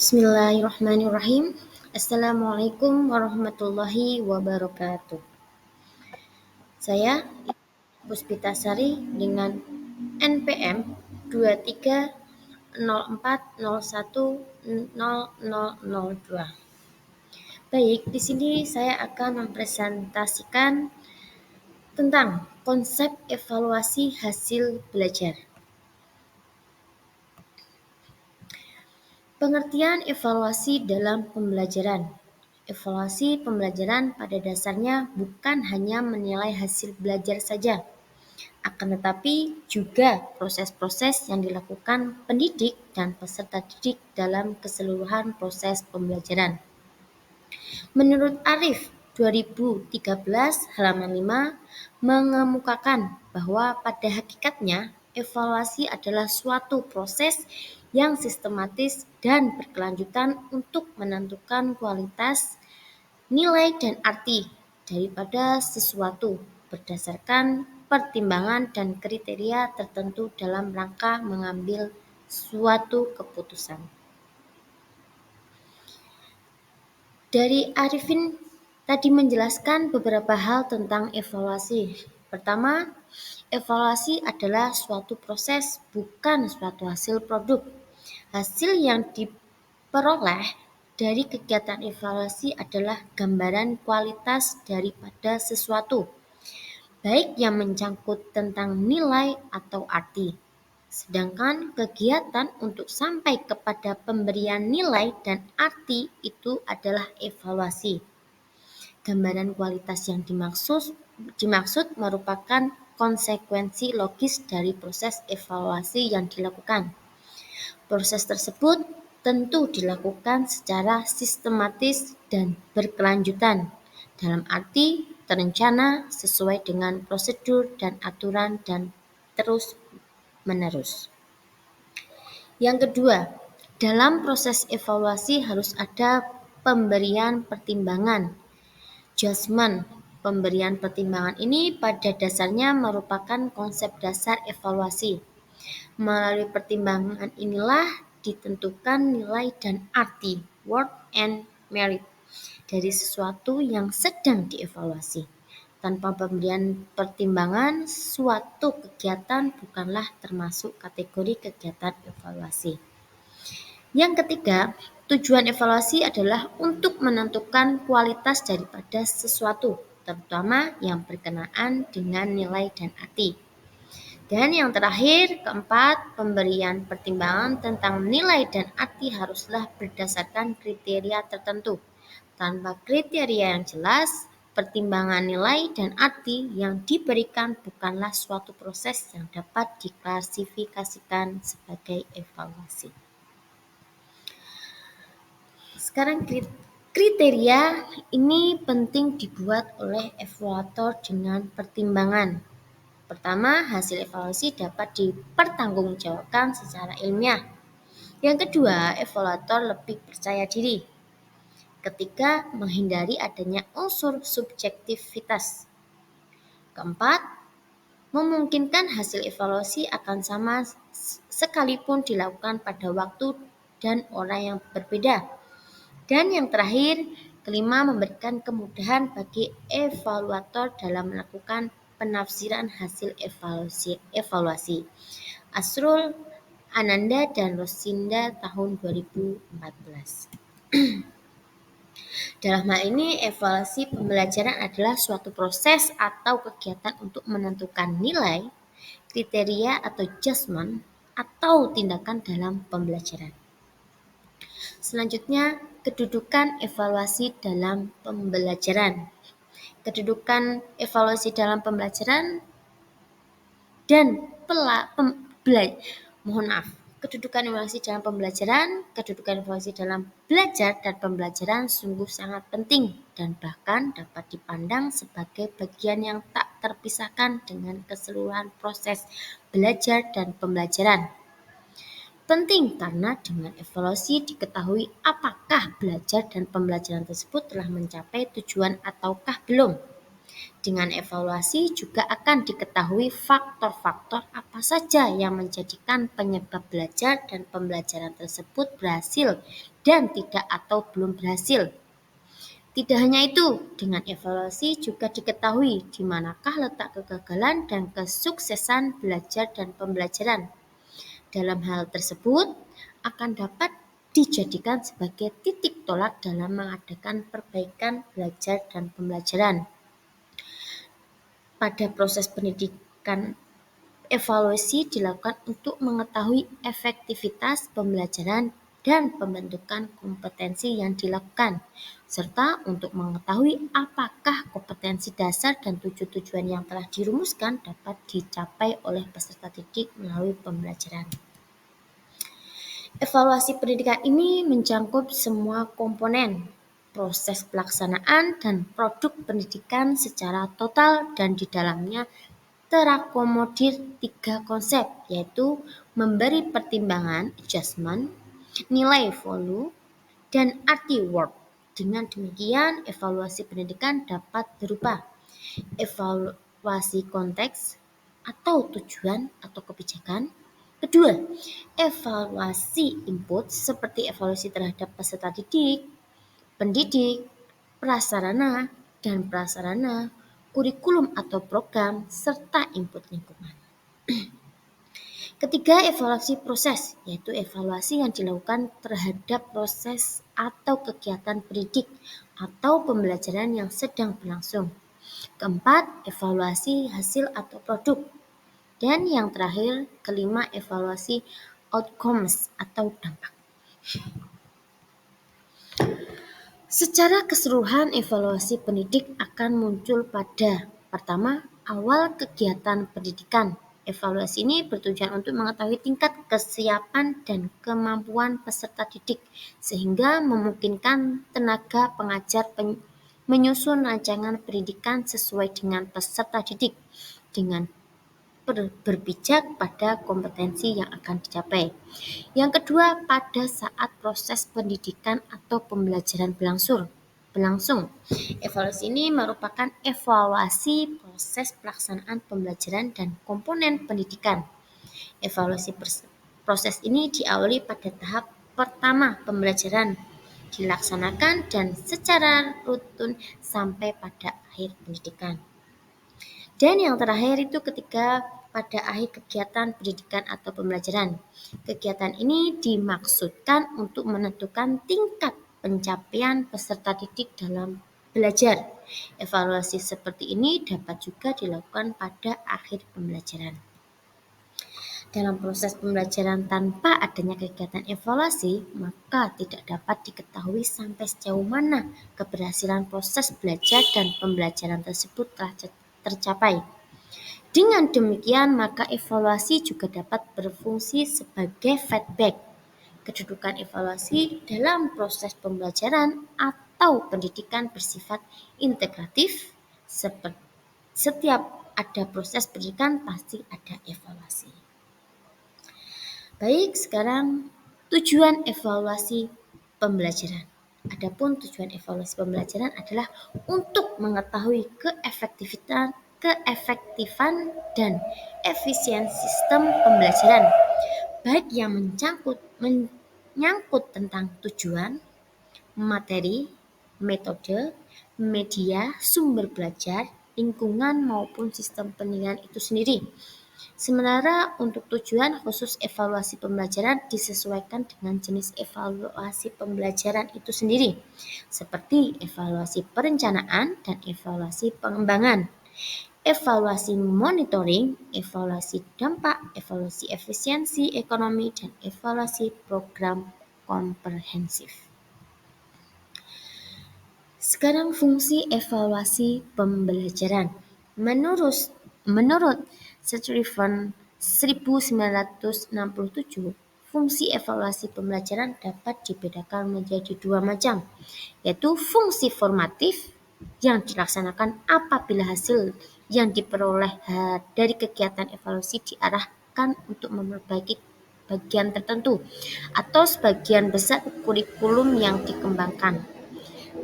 Bismillahirrahmanirrahim. Assalamualaikum warahmatullahi wabarakatuh. Saya Puspitasari dengan NPM 2304010002. Baik, di sini saya akan mempresentasikan tentang konsep evaluasi hasil belajar. Pengertian evaluasi dalam pembelajaran. Evaluasi pembelajaran pada dasarnya bukan hanya menilai hasil belajar saja, akan tetapi juga proses-proses yang dilakukan pendidik dan peserta didik dalam keseluruhan proses pembelajaran. Menurut Arif 2013 halaman 5 mengemukakan bahwa pada hakikatnya evaluasi adalah suatu proses yang sistematis dan berkelanjutan untuk menentukan kualitas, nilai dan arti daripada sesuatu berdasarkan pertimbangan dan kriteria tertentu dalam rangka mengambil suatu keputusan. Dari Arifin tadi menjelaskan beberapa hal tentang evaluasi. Pertama, evaluasi adalah suatu proses, bukan suatu hasil produk. Hasil yang diperoleh dari kegiatan evaluasi adalah gambaran kualitas daripada sesuatu, baik yang mencangkut tentang nilai atau arti. Sedangkan kegiatan untuk sampai kepada pemberian nilai dan arti itu adalah evaluasi. Gambaran kualitas yang dimaksud merupakan konsekuensi logis dari proses evaluasi yang dilakukan. Proses tersebut tentu dilakukan secara sistematis dan berkelanjutan, dalam arti terencana sesuai dengan prosedur dan aturan dan terus-menerus. Yang kedua, dalam proses evaluasi harus ada pemberian pertimbangan, judgement. Pemberian pertimbangan ini pada dasarnya merupakan konsep dasar evaluasi. Melalui pertimbangan inilah ditentukan nilai dan arti, worth and merit, dari sesuatu yang sedang dievaluasi. Tanpa pemberian pertimbangan, suatu kegiatan bukanlah termasuk kategori kegiatan evaluasi. Yang ketiga, tujuan evaluasi adalah untuk menentukan kualitas daripada sesuatu, terutama yang berkenaan dengan nilai dan arti. Dan yang terakhir, keempat, pemberian pertimbangan tentang nilai dan arti haruslah berdasarkan kriteria tertentu. Tanpa kriteria yang jelas, pertimbangan nilai dan arti yang diberikan bukanlah suatu proses yang dapat diklasifikasikan sebagai evaluasi. Sekarang kriteria ini penting dibuat oleh evaluator dengan pertimbangan. Pertama, hasil evaluasi dapat dipertanggungjawabkan secara ilmiah. Yang kedua, evaluator lebih percaya diri. Ketiga, menghindari adanya unsur subjektivitas. Keempat, memungkinkan hasil evaluasi akan sama sekalipun dilakukan pada waktu dan orang yang berbeda. Dan yang terakhir, kelima, memberikan kemudahan bagi evaluator dalam melakukan penafsiran hasil evaluasi. Asrul Ananda dan Rosinda tahun 2014. Dalam hal ini, evaluasi pembelajaran adalah suatu proses atau kegiatan untuk menentukan nilai, kriteria atau judgement atau tindakan dalam pembelajaran. Selanjutnya, kedudukan evaluasi dalam pembelajaran. Kedudukan evaluasi dalam pembelajaran dan kedudukan evaluasi dalam pembelajaran, kedudukan evaluasi dalam belajar dan pembelajaran sungguh sangat penting dan bahkan dapat dipandang sebagai bagian yang tak terpisahkan dengan keseluruhan proses belajar dan pembelajaran. Penting karena dengan evaluasi diketahui apakah belajar dan pembelajaran tersebut telah mencapai tujuan ataukah belum. Dengan evaluasi juga akan diketahui faktor-faktor apa saja yang menjadikan penyebab belajar dan pembelajaran tersebut berhasil dan tidak atau belum berhasil. Tidak hanya itu, dengan evaluasi juga diketahui di manakah letak kegagalan dan kesuksesan belajar dan pembelajaran. Dalam hal tersebut, akan dapat dijadikan sebagai titik tolak dalam mengadakan perbaikan belajar dan pembelajaran. Pada proses pendidikan, evaluasi dilakukan untuk mengetahui efektivitas pembelajaran dan pembentukan kompetensi yang dilakukan, serta untuk mengetahui apakah kompetensi dasar dan tujuan yang telah dirumuskan dapat dicapai oleh peserta didik melalui pembelajaran. Evaluasi pendidikan ini mencakup semua komponen proses pelaksanaan dan produk pendidikan secara total, dan di dalamnya terakomodir 3 konsep, yaitu memberi pertimbangan (adjustment), nilai (value), dan arti (worth). Dengan demikian, evaluasi pendidikan dapat berupa evaluasi konteks atau tujuan atau kebijakan. Kedua, evaluasi input seperti evaluasi terhadap peserta didik, pendidik, prasarana dan prasarana, kurikulum atau program, serta input lingkungan. Ketiga, evaluasi proses, yaitu evaluasi yang dilakukan terhadap proses atau kegiatan pendidik atau pembelajaran yang sedang berlangsung. Keempat, evaluasi hasil atau produk. Dan yang terakhir, kelima, evaluasi outcomes atau dampak. Secara keseluruhan, evaluasi pendidik akan muncul pada pertama, awal kegiatan pendidikan. Evaluasi ini bertujuan untuk mengetahui tingkat kesiapan dan kemampuan peserta didik, sehingga memungkinkan tenaga pengajar menyusun rancangan pendidikan sesuai dengan peserta didik, dengan berpijak pada kompetensi yang akan dicapai. Yang kedua, pada saat proses pendidikan atau pembelajaran berlangsung. Evaluasi ini merupakan evaluasi proses pelaksanaan pembelajaran dan komponen pendidikan. Evaluasi proses ini diawali pada tahap pertama pembelajaran dilaksanakan dan secara rutin sampai pada akhir pendidikan. Dan yang terakhir itu ketika pada akhir kegiatan pendidikan atau pembelajaran. Kegiatan ini dimaksudkan untuk menentukan tingkat pencapaian peserta didik dalam belajar. Evaluasi seperti ini dapat juga dilakukan pada akhir pembelajaran. Dalam proses pembelajaran tanpa adanya kegiatan evaluasi, maka tidak dapat diketahui sampai sejauh mana keberhasilan proses belajar dan pembelajaran tersebut telah tercapai. Dengan demikian, maka evaluasi juga dapat berfungsi sebagai feedback. Kedudukan evaluasi dalam proses pembelajaran atau pendidikan bersifat integratif. Setiap ada proses pendidikan pasti ada evaluasi. Baik, sekarang tujuan evaluasi pembelajaran. Adapun tujuan evaluasi pembelajaran adalah untuk mengetahui keefektifan dan efisiensi sistem pembelajaran, baik yang menyangkut tentang tujuan, materi, metode, media, sumber belajar, lingkungan maupun sistem penilaian itu sendiri. Sementara untuk tujuan khusus evaluasi pembelajaran disesuaikan dengan jenis evaluasi pembelajaran itu sendiri, seperti evaluasi perencanaan dan evaluasi pengembangan, evaluasi monitoring, evaluasi dampak, evaluasi efisiensi ekonomi, dan evaluasi program komprehensif. Sekarang fungsi evaluasi pembelajaran. Menurut Sullivan 1967, fungsi evaluasi pembelajaran dapat dibedakan menjadi 2 macam, yaitu fungsi formatif yang dilaksanakan apabila hasil yang diperoleh dari kegiatan evaluasi diarahkan untuk memperbaiki bagian tertentu atau sebagian besar kurikulum yang dikembangkan.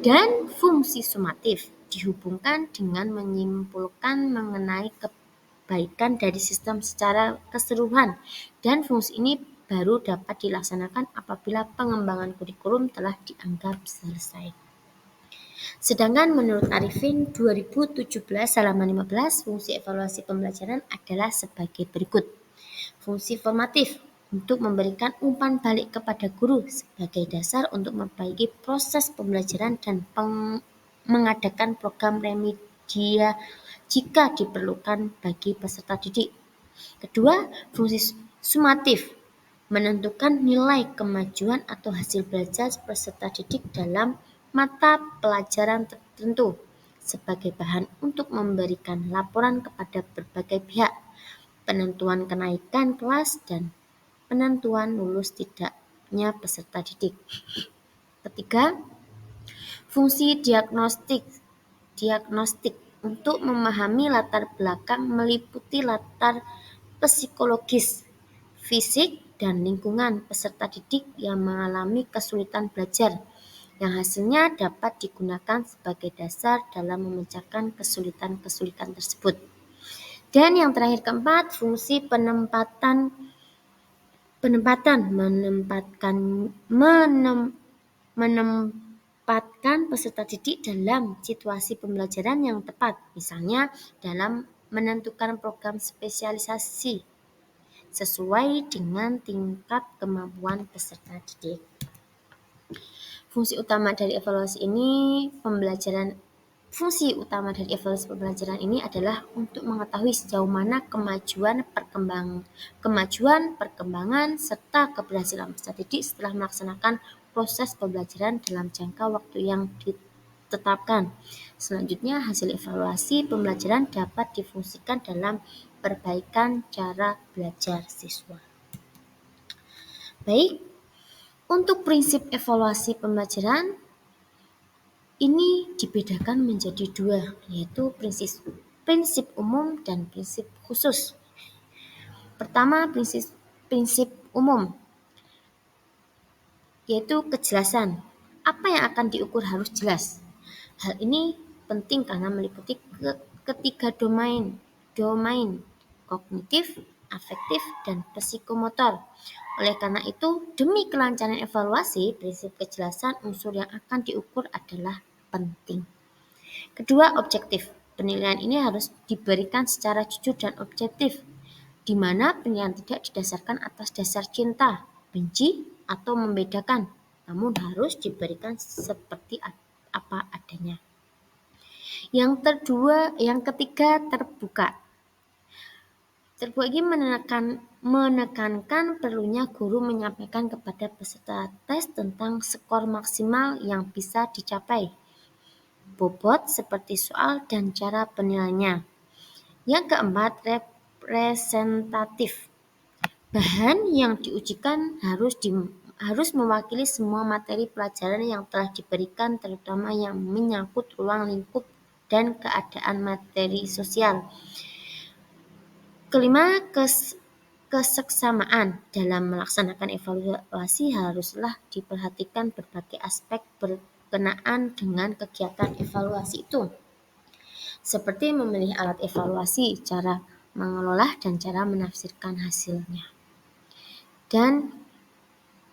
Dan fungsi sumatif dihubungkan dengan menyimpulkan mengenai kebaikan dari sistem secara keseluruhan, dan fungsi ini baru dapat dilaksanakan apabila pengembangan kurikulum telah dianggap selesai. Sedangkan menurut Arifin 2017 halaman 15, fungsi evaluasi pembelajaran adalah sebagai berikut. Fungsi formatif untuk memberikan umpan balik kepada guru sebagai dasar untuk memperbaiki proses pembelajaran dan mengadakan program remedia jika diperlukan bagi peserta didik. Kedua, fungsi sumatif menentukan nilai kemajuan atau hasil belajar peserta didik dalam mata pelajaran tertentu sebagai bahan untuk memberikan laporan kepada berbagai pihak, penentuan kenaikan kelas, dan penentuan lulus tidaknya peserta didik. Ketiga, fungsi diagnostik untuk memahami latar belakang meliputi latar psikologis, fisik, dan lingkungan peserta didik yang mengalami kesulitan belajar, yang hasilnya dapat digunakan sebagai dasar dalam memecahkan kesulitan-kesulitan tersebut. Dan yang terakhir keempat, fungsi menempatkan peserta didik dalam situasi pembelajaran yang tepat, misalnya dalam menentukan program spesialisasi sesuai dengan tingkat kemampuan peserta didik. Fungsi utama dari evaluasi pembelajaran ini adalah untuk mengetahui sejauh mana kemajuan, perkembangan, serta keberhasilan peserta didik setelah melaksanakan proses pembelajaran dalam jangka waktu yang ditetapkan. Selanjutnya, hasil evaluasi pembelajaran dapat difungsikan dalam perbaikan cara belajar siswa. Baik, untuk prinsip evaluasi pembelajaran ini dibedakan menjadi dua, yaitu prinsip umum dan prinsip khusus. Pertama, prinsip umum, yaitu kejelasan. Apa yang akan diukur harus jelas. Hal ini penting karena meliputi ketiga domain kognitif, afektif, dan psikomotor. Oleh karena itu, demi kelancaran evaluasi, prinsip kejelasan unsur yang akan diukur adalah penting. Kedua, objektif. Penilaian ini harus diberikan secara jujur dan objektif, di mana penilaian tidak didasarkan atas dasar cinta, benci, atau membedakan, namun harus diberikan seperti apa adanya. Yang ketiga, terbuka. Terbuka ini menekankan perlunya guru menyampaikan kepada peserta tes tentang skor maksimal yang bisa dicapai, bobot seperti soal dan cara penilaiannya. Yang keempat, representatif. Bahan yang diujikan harus mewakili semua materi pelajaran yang telah diberikan, terutama yang menyangkut ruang lingkup dan keadaan materi sosial. Kelima, keseksamaan. Dalam melaksanakan evaluasi haruslah diperhatikan berbagai aspek berkenaan dengan kegiatan evaluasi itu, seperti memilih alat evaluasi, cara mengelola, dan cara menafsirkan hasilnya. Dan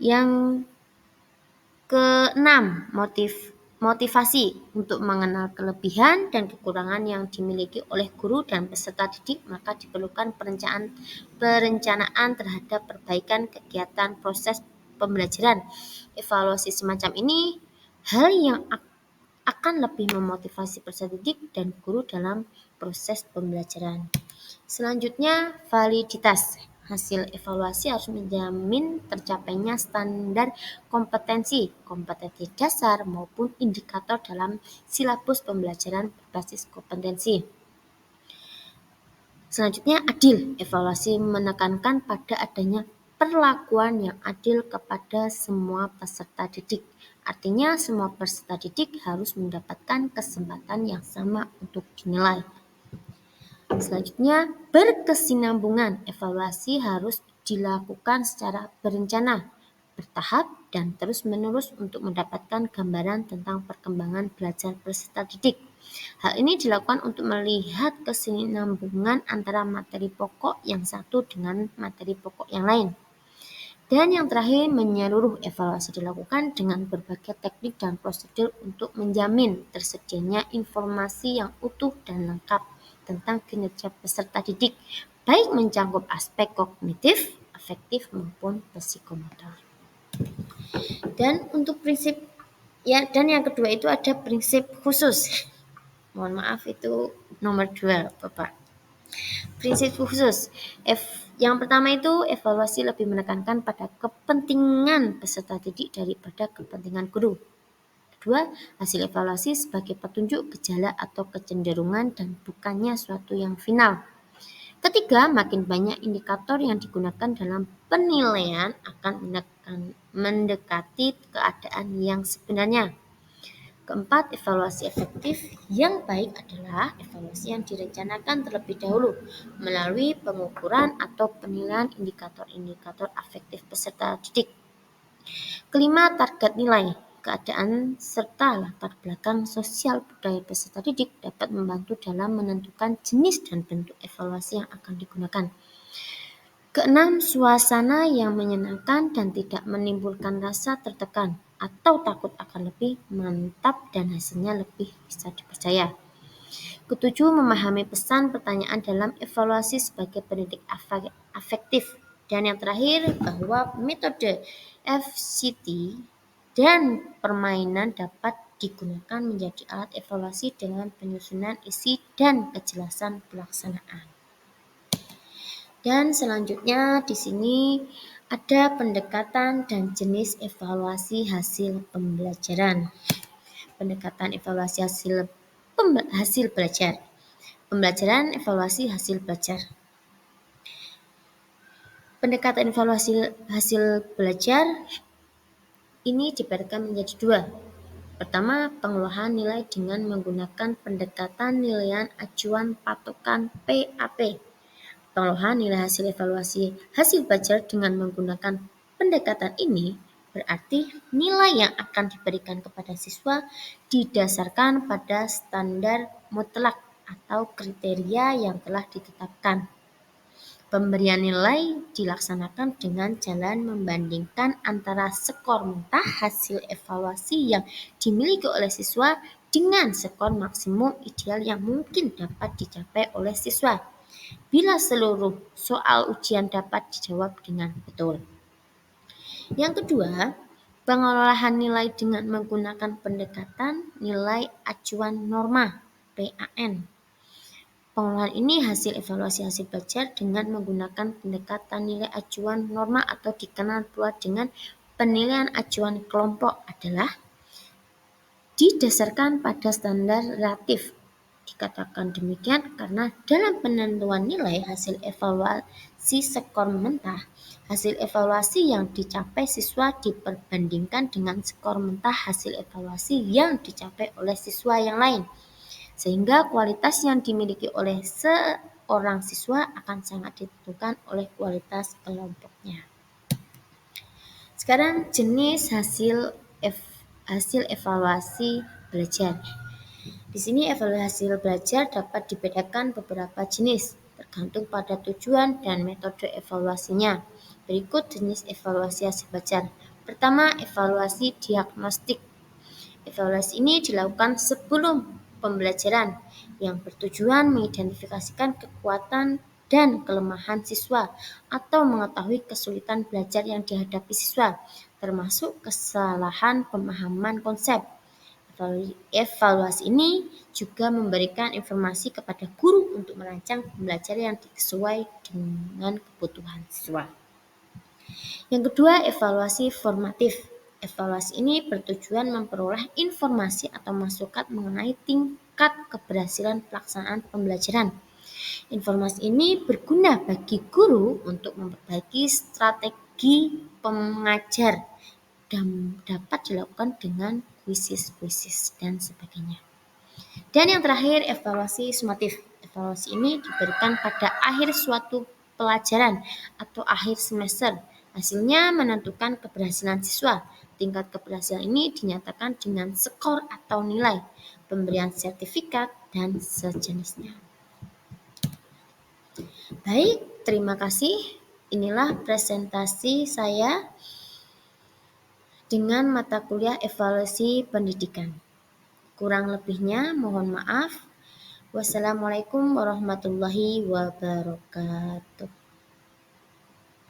yang keenam, motivasi untuk mengenal kelebihan dan kekurangan yang dimiliki oleh guru dan peserta didik, maka diperlukan perencanaan terhadap perbaikan kegiatan proses pembelajaran. Evaluasi semacam ini hal yang akan lebih memotivasi peserta didik dan guru dalam proses pembelajaran. Selanjutnya, validitas. Hasil evaluasi harus menjamin tercapainya standar kompetensi dasar maupun indikator dalam silabus pembelajaran berbasis kompetensi. Selanjutnya, adil. Evaluasi menekankan pada adanya perlakuan yang adil kepada semua peserta didik. Artinya, semua peserta didik harus mendapatkan kesempatan yang sama untuk dinilai. Selanjutnya, berkesinambungan. Evaluasi harus dilakukan secara berencana, bertahap, dan terus-menerus untuk mendapatkan gambaran tentang perkembangan belajar peserta didik. Hal ini dilakukan untuk melihat kesinambungan antara materi pokok yang satu dengan materi pokok yang lain. Dan yang terakhir, menyeluruh evaluasi dilakukan dengan berbagai teknik dan prosedur untuk menjamin tersedianya informasi yang utuh dan lengkap tentang kinerja peserta didik, baik mencakup aspek kognitif, afektif maupun psikomotor. Dan untuk prinsip dan yang kedua itu ada prinsip khusus. Mohon maaf itu nomor 2, Bapak. Prinsip khusus. Yang pertama itu evaluasi lebih menekankan pada kepentingan peserta didik daripada kepentingan guru. Kedua, hasil evaluasi sebagai petunjuk gejala atau kecenderungan dan bukannya suatu yang final. Ketiga, makin banyak indikator yang digunakan dalam penilaian akan mendekati keadaan yang sebenarnya. Keempat, evaluasi efektif yang baik adalah evaluasi yang direncanakan terlebih dahulu melalui pengukuran atau penilaian indikator-indikator afektif peserta didik. Kelima, target nilai, keadaan serta latar belakang sosial budaya peserta didik dapat membantu dalam menentukan jenis dan bentuk evaluasi yang akan digunakan. Keenam, suasana yang menyenangkan dan tidak menimbulkan rasa tertekan atau takut akan lebih mantap dan hasilnya lebih bisa dipercaya. Ketujuh, memahami pesan pertanyaan dalam evaluasi sebagai pendidik afektif. Dan yang terakhir, bahwa metode FCT dan permainan dapat digunakan menjadi alat evaluasi dengan penyusunan isi dan kejelasan pelaksanaan. Dan selanjutnya di sini ada pendekatan dan jenis evaluasi hasil pembelajaran. Pendekatan evaluasi hasil belajar. Pembelajaran evaluasi hasil belajar. Pendekatan evaluasi hasil belajar ini dibedakan menjadi 2. Pertama, pengolahan nilai dengan menggunakan pendekatan nilaian acuan patokan PAP. Pengolahan nilai hasil evaluasi hasil belajar dengan menggunakan pendekatan ini berarti nilai yang akan diberikan kepada siswa didasarkan pada standar mutlak atau kriteria yang telah ditetapkan. Pemberian nilai dilaksanakan dengan jalan membandingkan antara skor mentah hasil evaluasi yang dimiliki oleh siswa dengan skor maksimum ideal yang mungkin dapat dicapai oleh siswa bila seluruh soal ujian dapat dijawab dengan betul. Yang kedua, pengolahan nilai dengan menggunakan pendekatan nilai acuan norma (PAN). Pengolahan ini hasil evaluasi hasil belajar dengan menggunakan pendekatan nilai acuan norma atau dikenal pula dengan penilaian acuan kelompok adalah didasarkan pada standar relatif. Dikatakan demikian karena dalam penentuan nilai hasil evaluasi skor mentah, hasil evaluasi yang dicapai siswa diperbandingkan dengan skor mentah hasil evaluasi yang dicapai oleh siswa yang lain. Sehingga kualitas yang dimiliki oleh seorang siswa akan sangat ditentukan oleh kualitas kelompoknya. Sekarang jenis hasil evaluasi belajar. Di sini evaluasi hasil belajar dapat dibedakan beberapa jenis tergantung pada tujuan dan metode evaluasinya. Berikut jenis evaluasi hasil belajar. Pertama, evaluasi diagnostik. Evaluasi ini dilakukan sebelum pembelajaran yang bertujuan mengidentifikasikan kekuatan dan kelemahan siswa atau mengetahui kesulitan belajar yang dihadapi siswa, termasuk kesalahan pemahaman konsep. Evaluasi ini juga memberikan informasi kepada guru untuk merancang pembelajaran yang sesuai dengan kebutuhan siswa. Yang kedua, evaluasi formatif. Evaluasi ini bertujuan memperoleh informasi atau masukan mengenai tingkat keberhasilan pelaksanaan pembelajaran. Informasi ini berguna bagi guru untuk memperbaiki strategi pengajar dan dapat dilakukan dengan kuisis dan sebagainya. Dan yang terakhir, evaluasi sumatif. Evaluasi ini diberikan pada akhir suatu pelajaran atau akhir semester. Hasilnya menentukan keberhasilan siswa. Tingkat keberhasilan ini dinyatakan dengan skor atau nilai, pemberian sertifikat, dan sejenisnya. Baik, terima kasih. Inilah presentasi saya dengan mata kuliah evaluasi pendidikan. Kurang lebihnya mohon maaf. Wassalamualaikum warahmatullahi wabarakatuh.